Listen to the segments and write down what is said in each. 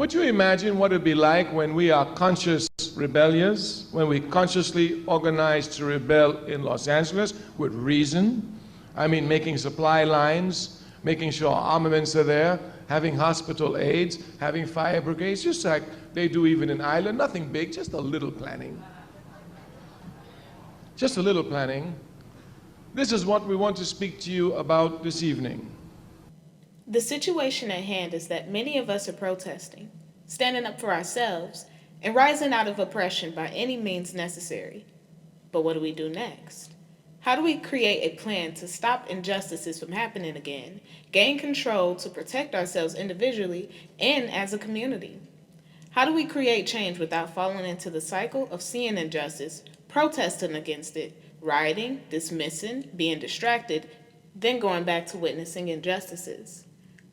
Would you imagine what it would be like when we are conscious rebellious, when we consciously organize to rebel in Los Angeles with reason? I mean, making supply lines, making sure armaments are there, having hospital aids, having fire brigades, just like they do even in Ireland. Nothing big, just a little planning. Just a little planning. This is what we want to speak to you about this evening. The situation at hand is that many of us are protesting, standing up for ourselves, and rising out of oppression by any means necessary. But what do we do next? How do we create a plan to stop injustices from happening again, gain control to protect ourselves individually and as a community? How do we create change without falling into the cycle of seeing injustice, protesting against it, rioting, dismissing, being distracted, then going back to witnessing injustices?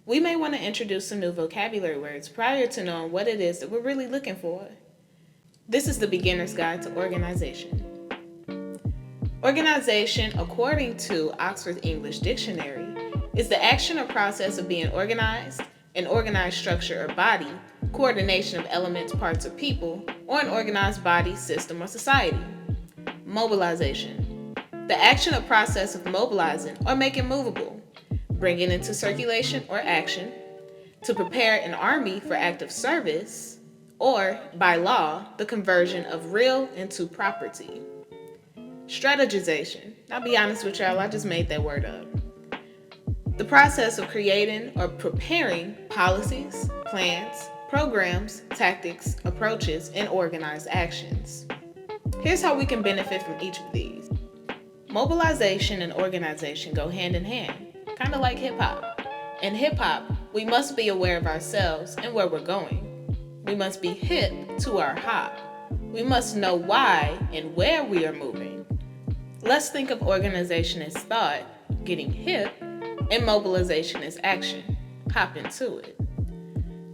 We may want to introduce some new vocabulary words prior to knowing what it is that we're really looking for. This is the Beginner's Guide to Organization. Organization, according to Oxford English Dictionary, is the action or process of being organized, an organized structure or body, coordination of elements, parts, or people, or an organized body, system, or society. Mobilization, the action or process of mobilizing or making movable, bringing into circulation or action, to prepare an army for active service, or, by law, the conversion of real into property. Strategization. I'll be honest with y'all, I just made that word up. The process of creating or preparing policies, plans, programs, tactics, approaches, and organized actions. Here's how we can benefit from each of these. Mobilization and organization go hand in hand, kind of like hip-hop. In hip-hop, we must be aware of ourselves and where we're going. We must be hip to our hop. We must know why and where we are moving. Let's think of organization as thought, getting hip, and mobilization as action, hop into it.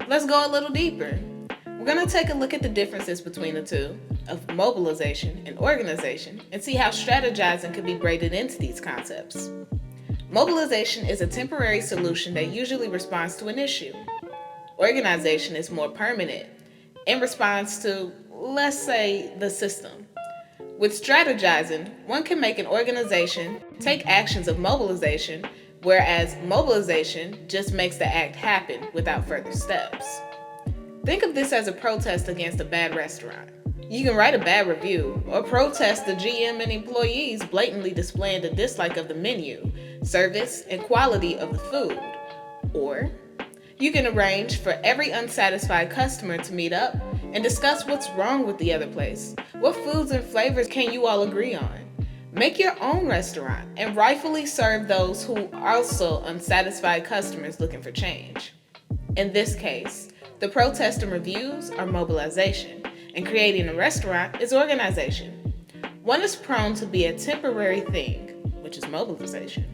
Let's go a little deeper. We're going to take a look at the differences between the two, of mobilization and organization, and see how strategizing can be braided into these concepts. Mobilization is a temporary solution that usually responds to an issue. Organization is more permanent in response to, let's say, the system. With strategizing, one can make an organization take actions of mobilization, whereas mobilization just makes the act happen without further steps. Think of this as a protest against a bad restaurant. You can write a bad review or protest the GM and employees blatantly displaying the dislike of the menu, service, and quality of the food. Or you can arrange for every unsatisfied customer to meet up and discuss what's wrong with the other place. What foods and flavors can you all agree on? Make your own restaurant and rightfully serve those who are also unsatisfied customers looking for change. In this case, the protest and reviews are mobilization, and creating a restaurant is organization. One is prone to be a temporary thing, which is mobilization.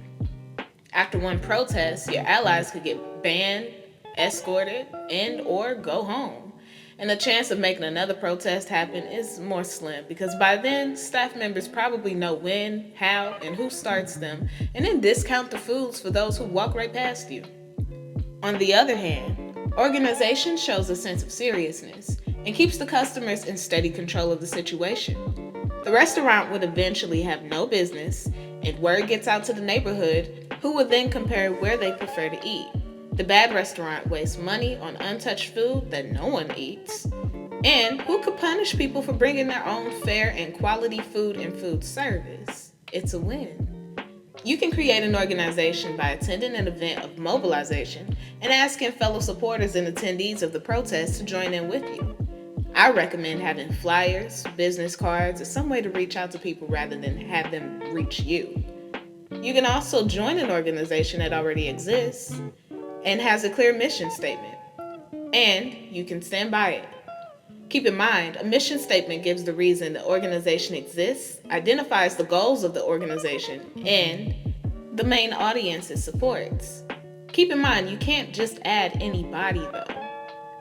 After one protest, your allies could get banned, escorted, and or go home. And the chance of making another protest happen is more slim because by then, staff members probably know when, how, and who starts them, and then discount the foods for those who walk right past you. On the other hand, organization shows a sense of seriousness and keeps the customers in steady control of the situation. The restaurant would eventually have no business, and word gets out to the neighborhood, who would then compare where they prefer to eat. The bad restaurant wastes money on untouched food that no one eats. And who could punish people for bringing their own fair and quality food and food service? It's a win. You can create an organization by attending an event of mobilization and asking fellow supporters and attendees of the protest to join in with you. I recommend having flyers, business cards, or some way to reach out to people rather than have them reach you. You can also join an organization that already exists and has a clear mission statement, and you can stand by it. Keep in mind, a mission statement gives the reason the organization exists, identifies the goals of the organization, and the main audience it supports. Keep in mind, you can't just add anybody though.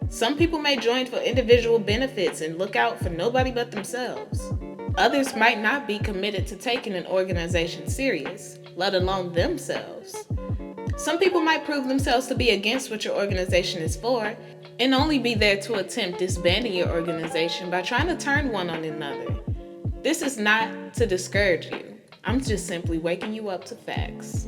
Some people may join for individual benefits and look out for nobody but themselves. Others might not be committed to taking an organization serious, let alone themselves. Some people might prove themselves to be against what your organization is for, and only be there to attempt disbanding your organization by trying to turn one on another. This is not to discourage you. I'm just simply waking you up to facts.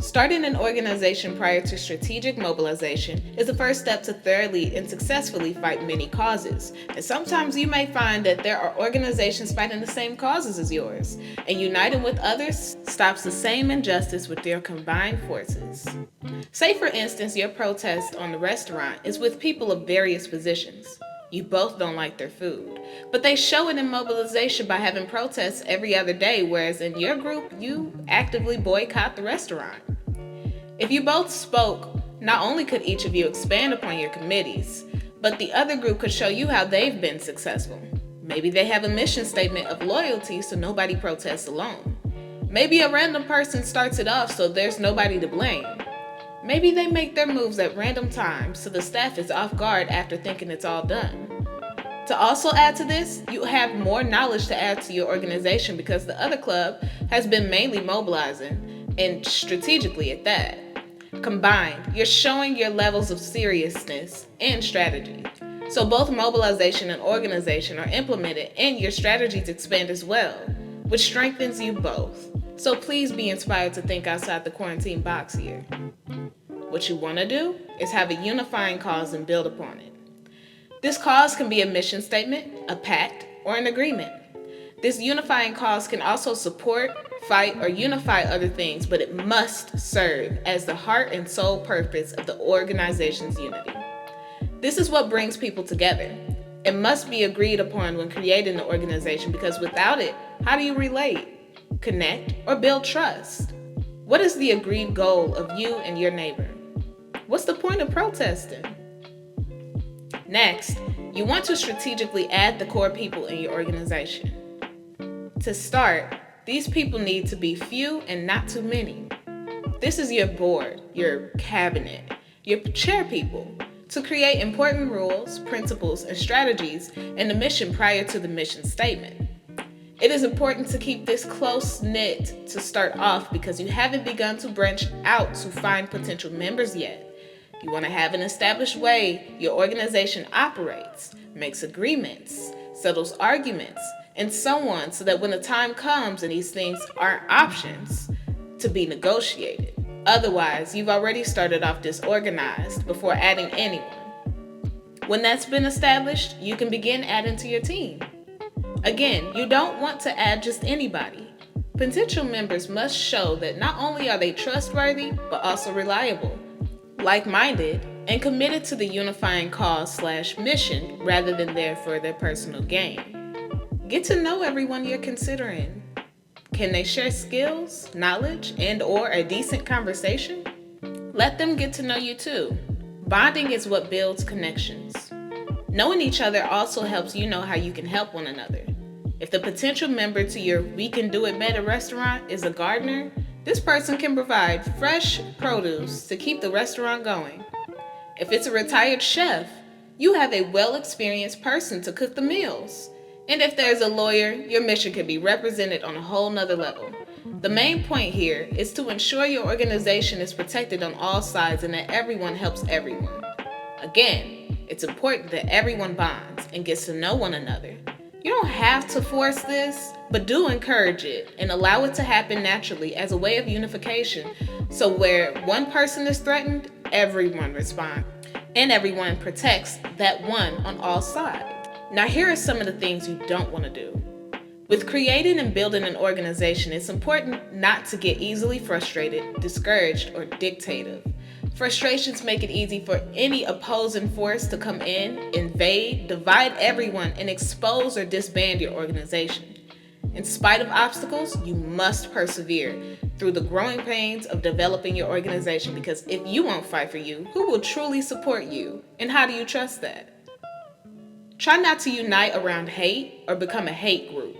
Starting an organization prior to strategic mobilization is the first step to thoroughly and successfully fight many causes. And sometimes you may find that there are organizations fighting the same causes as yours, and uniting with others stops the same injustice with their combined forces. Say, for instance, your protest on the restaurant is with people of various positions. You both don't like their food, but they show it in mobilization by having protests every other day, whereas in your group, you actively boycott the restaurant. If you both spoke, not only could each of you expand upon your committees, but the other group could show you how they've been successful. Maybe they have a mission statement of loyalty so nobody protests alone. Maybe a random person starts it off so there's nobody to blame. Maybe they make their moves at random times so the staff is off guard after thinking it's all done. To also add to this, you have more knowledge to add to your organization because the other club has been mainly mobilizing, and strategically at that. Combined, you're showing your levels of seriousness and strategy. So both mobilization and organization are implemented and your strategies expand as well, which strengthens you both. So please be inspired to think outside the quarantine box here. What you want to do is have a unifying cause and build upon it. This cause can be a mission statement, a pact, or an agreement. This unifying cause can also support, fight, or unify other things, but it must serve as the heart and soul purpose of the organization's unity. This is what brings people together. It must be agreed upon when creating the organization because without it, how do you relate, connect, or build trust? What is the agreed goal of you and your neighbor? What's the point of protesting? Next, you want to strategically add the core people in your organization. To start, these people need to be few and not too many. This is your board, your cabinet, your chair people, to create important rules, principles, and strategies in the mission prior to the mission statement. It is important to keep this close-knit to start off because you haven't begun to branch out to find potential members yet. You want to have an established way your organization operates, makes agreements, settles arguments, and so on, so that when the time comes and these things aren't options to be negotiated. Otherwise, you've already started off disorganized before adding anyone. When that's been established, you can begin adding to your team. Again, you don't want to add just anybody. Potential members must show that not only are they trustworthy, but also reliable, like-minded, and committed to the unifying cause/mission rather than there for their personal gain. Get to know everyone you're considering. Can they share skills, knowledge, and/or a decent conversation? Let them get to know you too. Bonding is what builds connections. Knowing each other also helps you know how you can help one another. If the potential member to your We Can Do It Better restaurant is a gardener, this person can provide fresh produce to keep the restaurant going. If it's a retired chef, you have a well-experienced person to cook the meals. And if there's a lawyer, your mission can be represented on a whole nother level. The main point here is to ensure your organization is protected on all sides and that everyone helps everyone. Again, it's important that everyone bonds and gets to know one another. You don't have to force this, but do encourage it and allow it to happen naturally as a way of unification. So where one person is threatened, everyone responds, and everyone protects that one on all sides. Now here are some of the things you don't want to do. With creating and building an organization, it's important not to get easily frustrated, discouraged, or dictative. Frustrations make it easy for any opposing force to come in, invade, divide everyone, and expose or disband your organization. In spite of obstacles, you must persevere through the growing pains of developing your organization because if you won't fight for you, who will truly support you? And how do you trust that? Try not to unite around hate or become a hate group.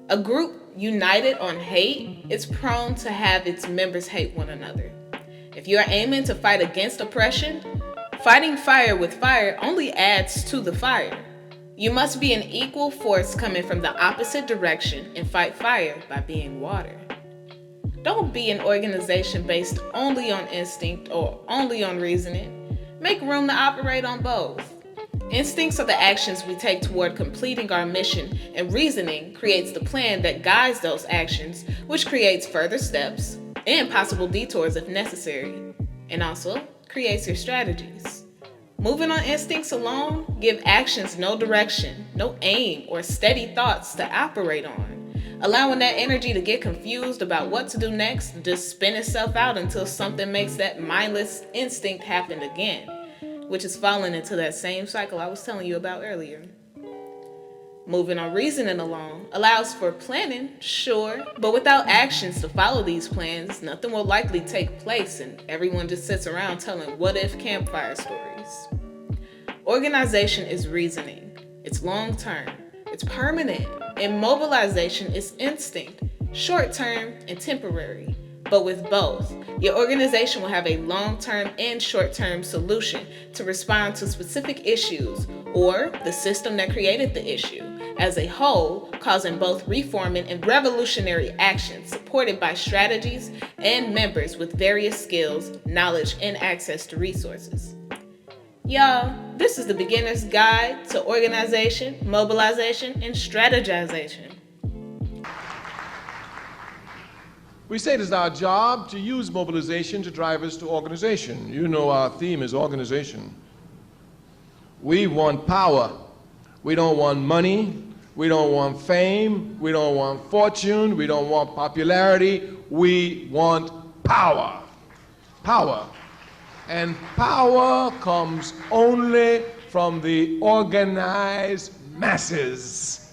A group united on hate is prone to have its members hate one another. If you are aiming to fight against oppression, fighting fire with fire only adds to the fire. You must be an equal force coming from the opposite direction and fight fire by being water. Don't be an organization based only on instinct or only on reasoning. Make room to operate on both. Instincts are the actions we take toward completing our mission, and reasoning creates the plan that guides those actions, which creates further steps and possible detours if necessary, and also creates your strategies. Moving on instincts alone give actions no direction, no aim, or steady thoughts to operate on, allowing that energy to get confused about what to do next and just spin itself out until something makes that mindless instinct happen again, which is falling into that same cycle I was telling you about earlier. Moving on reasoning alone allows for planning, sure, but without actions to follow these plans, nothing will likely take place and everyone just sits around telling what-if campfire stories. Organization is reasoning. It's long-term. It's permanent. And mobilization is instinct, short-term and temporary. But with both, your organization will have a long-term and short-term solution to respond to specific issues or the system that created the issue as a whole, causing both reforming and revolutionary actions supported by strategies and members with various skills, knowledge, and access to resources. Y'all, this is the beginner's guide to organization, mobilization, and strategization. We say it is our job to use mobilization to drive us to organization. You know our theme is organization. We want power. We don't want money. We don't want fame. We don't want fortune. We don't want popularity. We want power. Power. And power comes only from the organized masses.